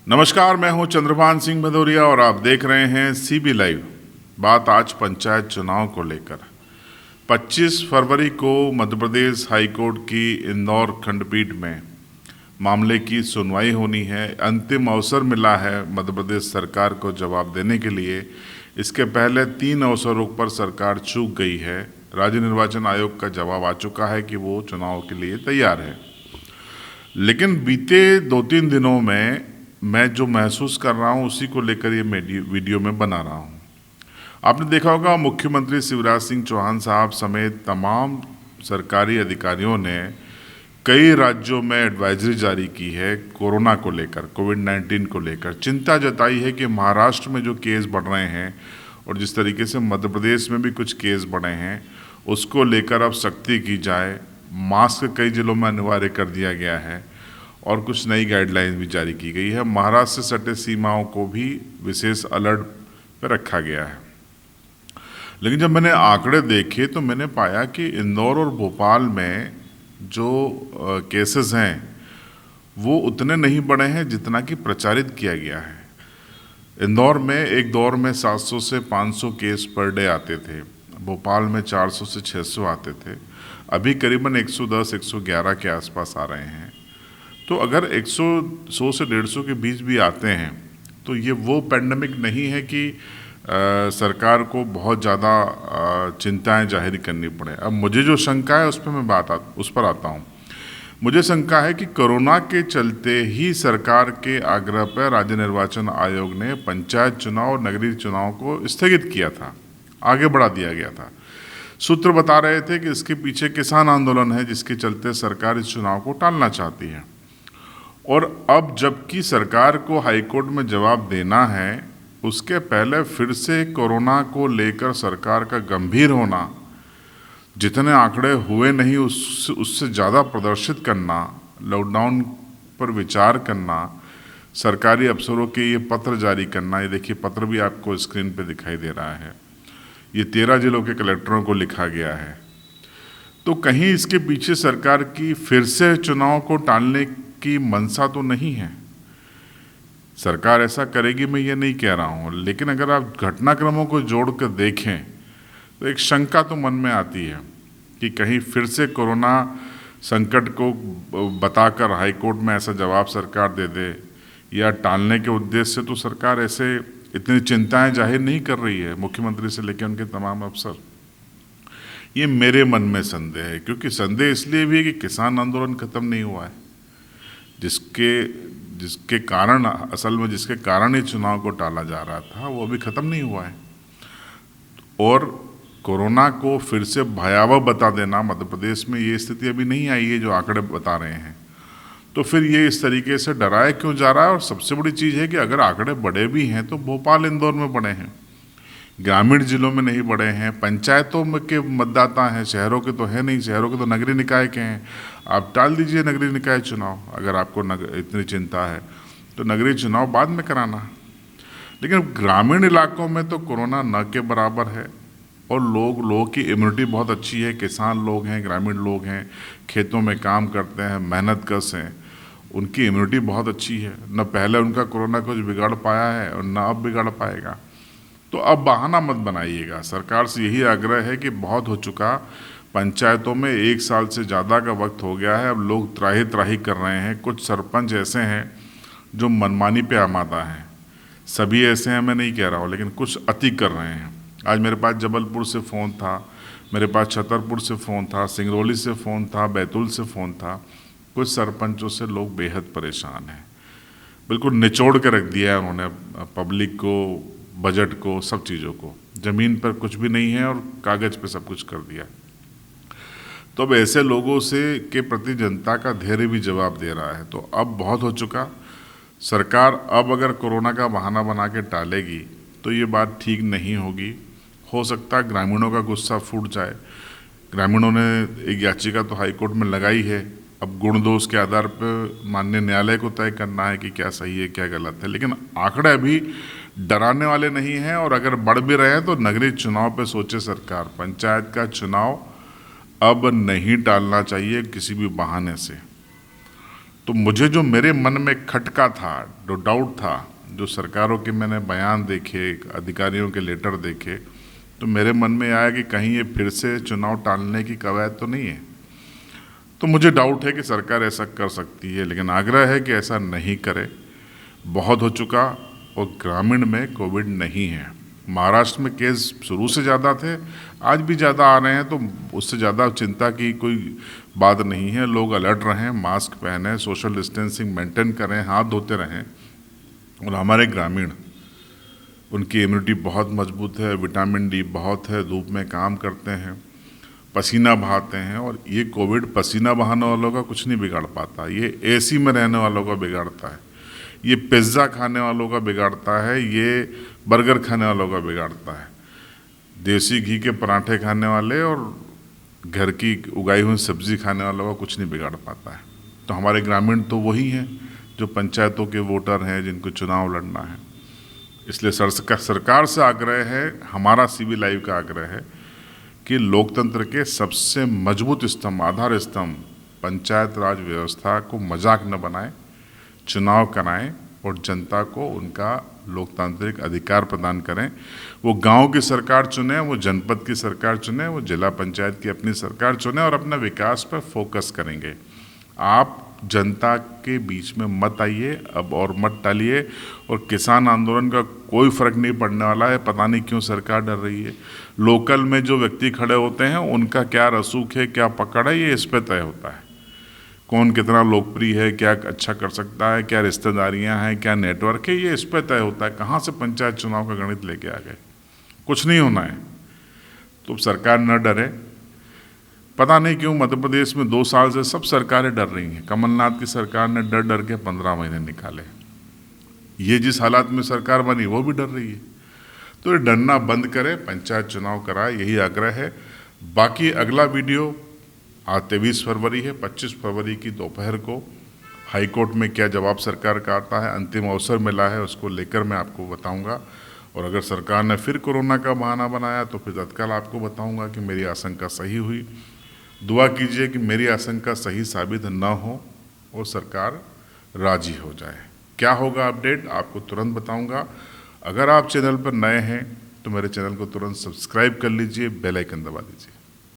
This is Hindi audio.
नमस्कार, मैं हूं चंद्रभान सिंह भदौरिया और आप देख रहे हैं सीबी लाइव। बात आज पंचायत चुनाव को लेकर 25 फरवरी को मध्य प्रदेश हाईकोर्ट की इंदौर खंडपीठ में मामले की सुनवाई होनी है। अंतिम अवसर मिला है मध्य प्रदेश सरकार को जवाब देने के लिए। इसके पहले 3 अवसरों पर सरकार चूक गई है। राज्य निर्वाचन आयोग का जवाब आ चुका है कि वो चुनाव के लिए तैयार है, लेकिन बीते 2-3 दिनों में मैं जो महसूस कर रहा हूं उसी को लेकर ये वीडियो में बना रहा हूं। आपने देखा होगा, मुख्यमंत्री शिवराज सिंह चौहान साहब समेत तमाम सरकारी अधिकारियों ने कई राज्यों में एडवाइजरी जारी की है कोरोना को लेकर, कोविड-19 को लेकर। चिंता जताई है कि महाराष्ट्र में जो केस बढ़ रहे हैं और जिस तरीके से मध्य प्रदेश में भी कुछ केस बढ़े हैं, उसको लेकर अब सख्ती की जाए। मास्क कई जिलों में अनिवार्य कर दिया गया है और कुछ नई गाइडलाइन भी जारी की गई है। महाराष्ट्र से सटे सीमाओं को भी विशेष अलर्ट पर रखा गया है। लेकिन जब मैंने आंकड़े देखे तो मैंने पाया कि इंदौर और भोपाल में जो केसेस हैं वो उतने नहीं बढ़े हैं जितना कि प्रचारित किया गया है। इंदौर में एक दौर में 700 से 500 केस पर डे आते थे, भोपाल में 400 से 600 आते थे, अभी करीबन 110-111 के आसपास आ रहे हैं। तो अगर 100 से 150 के बीच भी आते हैं तो ये वो पैंडेमिक नहीं है कि सरकार को बहुत ज़्यादा चिंताएं जाहिर करनी पड़े। अब मुझे जो शंका है उस पर आता हूँ। मुझे शंका है कि कोरोना के चलते ही सरकार के आग्रह पर राज्य निर्वाचन आयोग ने पंचायत चुनाव और नगरीय चुनाव को स्थगित किया था, आगे बढ़ा दिया गया था। सूत्र बता रहे थे कि इसके पीछे किसान आंदोलन है जिसके चलते सरकार इस चुनाव को टालना चाहती है। और अब जबकि सरकार को हाईकोर्ट में जवाब देना है, उसके पहले फिर से कोरोना को लेकर सरकार का गंभीर होना, जितने आंकड़े हुए नहीं उससे ज़्यादा प्रदर्शित करना, लॉकडाउन पर विचार करना, सरकारी अफसरों के ये पत्र जारी करना। ये देखिए, पत्र भी आपको स्क्रीन पे दिखाई दे रहा है। ये 13 जिलों के कलेक्टरों को लिखा गया है। तो कहीं इसके पीछे सरकार की फिर से चुनाव को टालने की मंशा तो नहीं है। सरकार ऐसा करेगी मैं ये नहीं कह रहा हूँ, लेकिन अगर आप घटनाक्रमों को जोड़कर देखें तो एक शंका तो मन में आती है कि कहीं फिर से कोरोना संकट को बताकर हाईकोर्ट में ऐसा जवाब सरकार दे दे, या टालने के उद्देश्य से तो सरकार ऐसे इतनी चिंताएं जाहिर नहीं कर रही है, मुख्यमंत्री से लेकर उनके तमाम अफसर। ये मेरे मन में संदेह है, क्योंकि संदेह इसलिए भी है कि किसान आंदोलन खत्म नहीं हुआ है, जिसके कारण असल में जिसके कारण ही चुनाव को टाला जा रहा था वो अभी ख़त्म नहीं हुआ है। और कोरोना को फिर से भयावह बता देना, मध्य प्रदेश में ये स्थिति अभी नहीं आई है जो आंकड़े बता रहे हैं। तो फिर ये इस तरीके से डराया क्यों जा रहा है? और सबसे बड़ी चीज़ है कि अगर आंकड़े बढ़े भी हैं तो भोपाल इंदौर में बढ़े हैं, ग्रामीण जिलों में नहीं बढ़े हैं। पंचायतों में के मतदाता हैं, शहरों के तो है नहीं, शहरों के तो नगरीय निकाय के हैं। आप टाल दीजिए नगरीय निकाय चुनाव, अगर आपको इतनी चिंता है तो नगरीय चुनाव बाद में कराना। लेकिन ग्रामीण इलाकों में तो कोरोना न के बराबर है और लोगों की इम्यूनिटी बहुत अच्छी है। किसान लोग हैं, ग्रामीण लोग हैं, खेतों में काम करते हैं, मेहनतकश हैं, उनकी इम्यूनिटी बहुत अच्छी है। न पहले उनका कोरोना कुछ बिगाड़ पाया है और न अब बिगाड़ पाएगा। तो अब बहाना मत बनाइएगा। सरकार से यही आग्रह है कि बहुत हो चुका, पंचायतों में 1 साल से ज़्यादा का वक्त हो गया है, अब लोग त्राही त्राही कर रहे हैं। कुछ सरपंच ऐसे हैं जो मनमानी पे आमादा हैं, सभी ऐसे हैं मैं नहीं कह रहा हूँ, लेकिन कुछ अति कर रहे हैं। आज मेरे पास जबलपुर से फ़ोन था, मेरे पास छतरपुर से फ़ोन था, सिंगरौली से फ़ोन था, बैतूल से फ़ोन था। कुछ सरपंचों से लोग बेहद परेशान हैं, बिल्कुल निचोड़ के रख दिया है उन्होंने पब्लिक को, बजट को, सब चीज़ों को। ज़मीन पर कुछ भी नहीं है और कागज़ पे सब कुछ कर दिया। तो अब ऐसे लोगों से के प्रति जनता का धैर्य भी जवाब दे रहा है। तो अब बहुत हो चुका। सरकार अब अगर कोरोना का बहाना बना के टालेगी तो ये बात ठीक नहीं होगी। हो सकता है ग्रामीणों का गुस्सा फूट जाए। ग्रामीणों ने एक याचिका तो हाईकोर्ट में लगाई है। अब गुण दोष के आधार पर माननीय न्यायालय को तय करना है कि क्या सही है क्या गलत है। लेकिन आंकड़े अभी डराने वाले नहीं हैं, और अगर बढ़ भी रहे हैं तो नगरीय चुनाव पे सोचे सरकार। पंचायत का चुनाव अब नहीं टालना चाहिए किसी भी बहाने से। तो मुझे जो मेरे मन में खटका था, जो डाउट था, जो सरकारों के मैंने बयान देखे, अधिकारियों के लेटर देखे, तो मेरे मन में आया कि कहीं ये फिर से चुनाव टालने की कवायद तो नहीं है। तो मुझे डाउट है कि सरकार ऐसा कर सकती है, लेकिन आग्रह है कि ऐसा नहीं करे। बहुत हो चुका, और ग्रामीण में कोविड नहीं है। महाराष्ट्र में केस शुरू से ज़्यादा थे, आज भी ज़्यादा आ रहे हैं, तो उससे ज़्यादा चिंता की कोई बात नहीं है। लोग अलर्ट रहें, मास्क पहनें, सोशल डिस्टेंसिंग मेंटेन करें, हाथ धोते रहें। और हमारे ग्रामीण, उनकी इम्यूनिटी बहुत मजबूत है, विटामिन डी बहुत है, धूप में काम करते हैं, पसीना बहाते हैं, और ये कोविड पसीना बहाने वालों का कुछ नहीं बिगाड़ पाता, ये एसी में रहने वालों का बिगाड़ता है, ये पिज़्ज़ा खाने वालों का बिगाड़ता है, ये बर्गर खाने वालों का बिगाड़ता है। देसी घी के पराठे खाने वाले और घर की उगाई हुई सब्ज़ी खाने वालों का कुछ नहीं बिगाड़ पाता है। तो हमारे ग्रामीण तो वही हैं जो पंचायतों के वोटर हैं, जिनको चुनाव लड़ना है। इसलिए सरकार से आग्रह है, हमारा सीबी लाइव का आग्रह है कि लोकतंत्र के सबसे मजबूत स्तंभ, आधार स्तंभ पंचायत राज व्यवस्था को मजाक न बनाएं, चुनाव कराएं और जनता को उनका लोकतांत्रिक अधिकार प्रदान करें। वो गांव की सरकार चुने, वो जनपद की सरकार चुने, वो जिला पंचायत की अपनी सरकार चुने और अपने विकास पर फोकस करेंगे। आप जनता के बीच में मत आइए अब और मत टालिए। और किसान आंदोलन का कोई फर्क नहीं पड़ने वाला है। पता नहीं क्यों सरकार डर रही है। लोकल में जो व्यक्ति खड़े होते हैं उनका क्या रसूख है, क्या पकड़ है, ये इस पे तय होता है। कौन कितना लोकप्रिय है, क्या अच्छा कर सकता है, क्या रिश्तेदारियां हैं, क्या नेटवर्क है, ये इस पे तय होता है। कहाँ से पंचायत चुनाव का गणित लेके आ गए? कुछ नहीं होना है। तो सरकार न डरे। पता नहीं क्यों मध्य प्रदेश में 2 साल से सब सरकारें डर रही हैं। कमलनाथ की सरकार ने डर डर के 15 महीने निकाले। ये जिस हालात में सरकार बनी वो भी डर रही है। तो ये डरना बंद करें, पंचायत चुनाव कराए, यही आग्रह है। बाकी अगला वीडियो आज 23 फरवरी है, 25 फरवरी की दोपहर को हाईकोर्ट में क्या जवाब सरकार का आता है, अंतिम अवसर मिला है, उसको लेकर मैं आपको बताऊंगा। और अगर सरकार ने फिर कोरोना का बहाना बनाया तो फिर तत्काल आपको बताऊंगा कि मेरी आशंका सही हुई। दुआ कीजिए कि मेरी आशंका सही साबित न हो और सरकार राजी हो जाए। क्या होगा अपडेट आपको तुरंत बताऊंगा। अगर आप चैनल पर नए हैं तो मेरे चैनल को तुरंत सब्सक्राइब कर लीजिए, बेल आइकन दबा दीजिए।